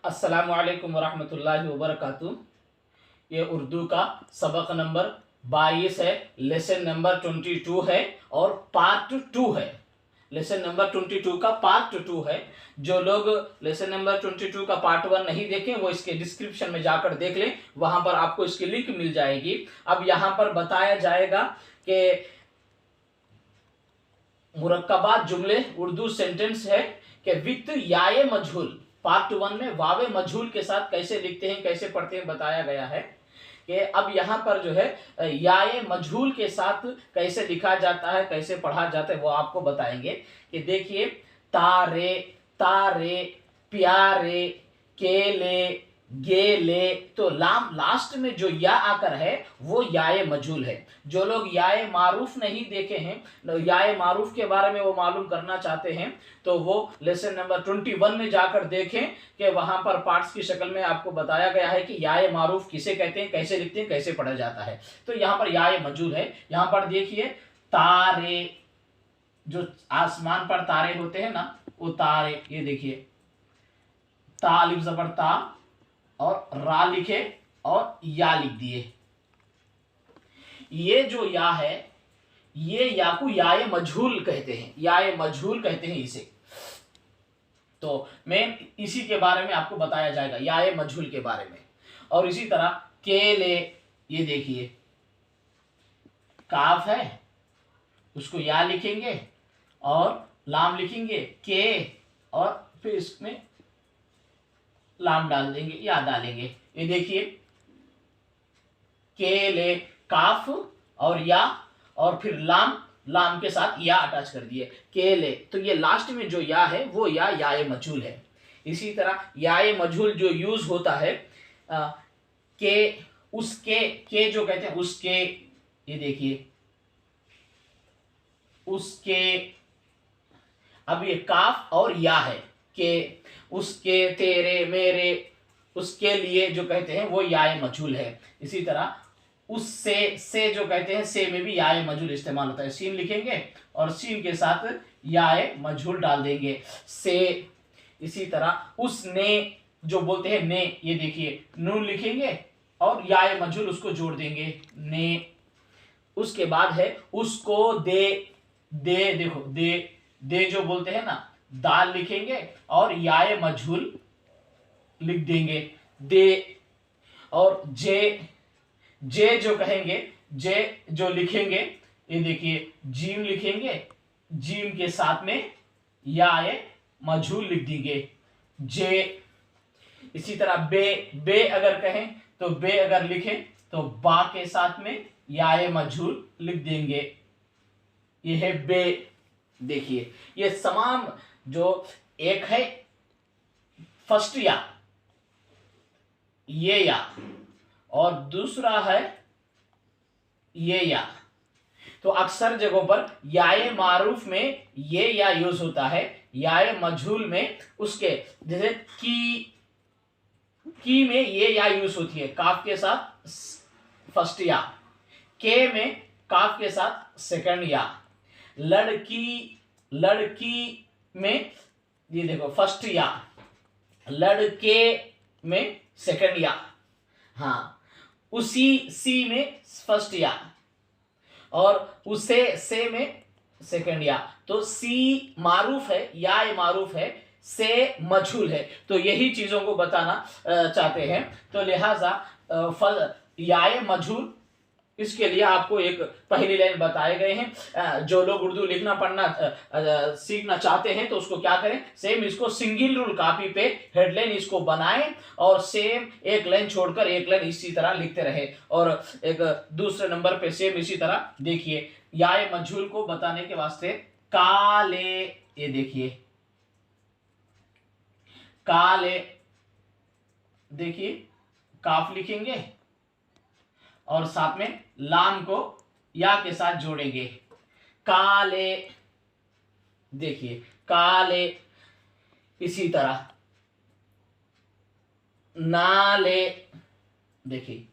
अस्सलामु अलैकुम वरहमतुल्लाहि वबरकातुहू। ये उर्दू का सबक नंबर 22 है, लेसन नंबर 22 है और पार्ट 2 है। लेसन नंबर 22 का पार्ट 2 है। जो लोग लेसन नंबर 22 का पार्ट 1 नहीं देखें वो इसके डिस्क्रिप्शन में जाकर देख लें, वहां पर आपको इसकी लिंक मिल जाएगी। अब यहाँ पर बताया जाएगा कि मुरक्कबात जुमले उर्दू सेंटेंस है कि वित्त याए मजहूल। पार्ट 1 में वावे मजहूल के साथ कैसे लिखते हैं, कैसे पढ़ते हैं बताया गया है कि अब यहाँ पर जो है याए मजहूल के साथ कैसे लिखा जाता है, कैसे पढ़ा जाता है वो आपको बताएंगे। कि देखिए, तारे, तारे, प्यारे, केले, गेले, तो लाम लास्ट में जो या आकर है वो याए मजहूल है। जो लोग याए मारूफ नहीं देखे हैं, याए मारूफ के बारे में वो मालूम करना चाहते हैं, तो वो लेसन नंबर 21 में जाकर देखें कि वहां पर पार्ट्स की शक्ल में आपको बताया गया है कि याए मारूफ किसे कहते हैं, कैसे लिखते हैं, कैसे पढ़ा जाता है। तो यहाँ पर याए मजहूल है। यहाँ पर देखिए, तारे, जो आसमान पर तारे होते हैं ना, वो तारे, ये देखिए, ता अलिफ जबर ता और रा लिखे और या लिख दिए। ये जो या है, ये या को याए मजहूल कहते हैं, याए मजहूल कहते हैं इसे। तो मैं इसी के बारे में आपको बताया जाएगा, याए मजहूल के बारे में। और इसी तरह केले, ये देखिए, काफ है, उसको या लिखेंगे और लाम लिखेंगे के, और फिर इसमें लाम डाल देंगे या डालेंगे। ये देखिए, केले, काफ और या, और फिर लाम, लाम के साथ या अटैच कर दिए, केले। तो ये लास्ट में जो या है वो या याए मजहूल है। इसी तरह याए मजहूल जो यूज होता है के, उसके, के जो कहते हैं उसके, ये देखिए, उसके। अब ये काफ और या है के, उसके, तेरे, मेरे, उसके लिए जो कहते हैं वो याए मजहूल है। इसी तरह उससे, से जो कहते हैं, से में भी याए मजहूल इस्तेमाल होता है। सीन लिखेंगे और सीन के साथ याए मजहूल डाल देंगे, से। इसी तरह उसने जो बोलते हैं ने, ये देखिए, नून लिखेंगे और याए मजहूल उसको जोड़ देंगे, ने। उसके बाद है उसको, दे, दे, देखो, दे, दे जो बोलते हैं ना, दाल लिखेंगे और याए मजहूल लिख देंगे, दे। और जे, जे जो कहेंगे, जे जो लिखेंगे, ये देखिए, जीम लिखेंगे, जीम के साथ में याए मजहूल लिख देंगे, जे। इसी तरह बे, बे अगर कहें तो बे अगर लिखें तो बा के साथ में याए मजहूल लिख देंगे, ये है बे। देखिए, ये तमाम जो एक है फर्स्ट या, ये या, और दूसरा है ये या। तो अक्सर जगहों पर याए मारूफ में ये या यूज होता है, याए मजहूल में उसके, जैसे की में ये या यूज होती है काफ के साथ फर्स्ट या, के में काफ के साथ सेकंड या, लड़की, लड़की में ये देखो फर्स्ट या, लड़के में सेकंड या, हाँ, उसी, सी में फर्स्ट या, और उसे, से में सेकंड या। तो सी मारूफ है, या मारूफ है, से मजहूल है। तो यही चीजों को बताना चाहते हैं। तो लिहाजा याए मजहूल, इसके लिए आपको एक पहली लाइन बताए गए हैं। जो लोग उर्दू लिखना पढ़ना सीखना चाहते हैं तो उसको क्या करें, सेम इसको सिंगल रूल कॉपी पे हेडलाइन इसको बनाएं और सेम एक लाइन छोड़कर एक लाइन इसी तरह लिखते रहे। और एक दूसरे नंबर पे सेम इसी तरह देखिए, याए मजहूल को बताने के वास्ते काले, ये देखिए, काले, देखिए, काफ लिखेंगे और साथ में लाम को या के साथ जोड़ेंगे, काले। देखिए, काले। इसी तरह नाले, देखिए,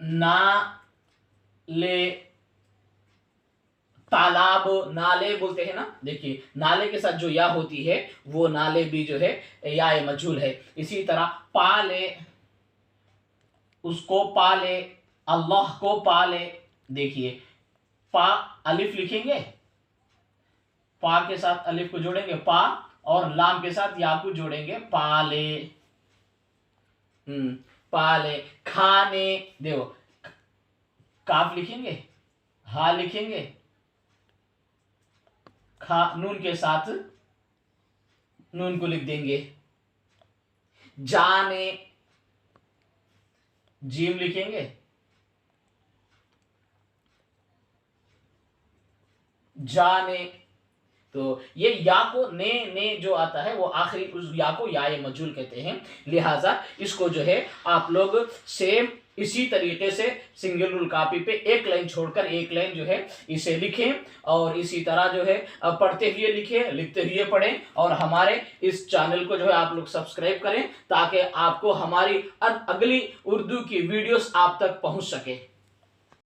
ना ले, तालाब, नाले बोलते हैं ना, देखिए नाले के साथ जो या होती है वो नाले भी जो है या मजहूल है। इसी तरह पाले, उसको पाले, अल्लाह को पाले। देखिए पा अलिफ लिखेंगे, पा के साथ अलिफ को जोड़ेंगे पा, और लाम के साथ या को जोड़ेंगे पाले। पाले। खाने, देखो काफ लिखेंगे, हा लिखेंगे, खा नून के साथ नून को लिख देंगे। जाने, जीम लिखेंगे, जाने। तो ये या को ने जो आता है वो आखिरी उस या को या मजहूल कहते हैं। लिहाजा इसको जो है आप लोग सेम इसी तरीके से सिंगल रूल कॉपी पे एक लाइन छोड़कर एक लाइन जो है इसे लिखें, और इसी तरह जो है पढ़ते हुए लिखें, लिखते हुए पढ़ें, और हमारे इस चैनल को जो है आप लोग सब्सक्राइब करें ताकि आपको हमारी अगली उर्दू की वीडियोस आप तक पहुंच सके।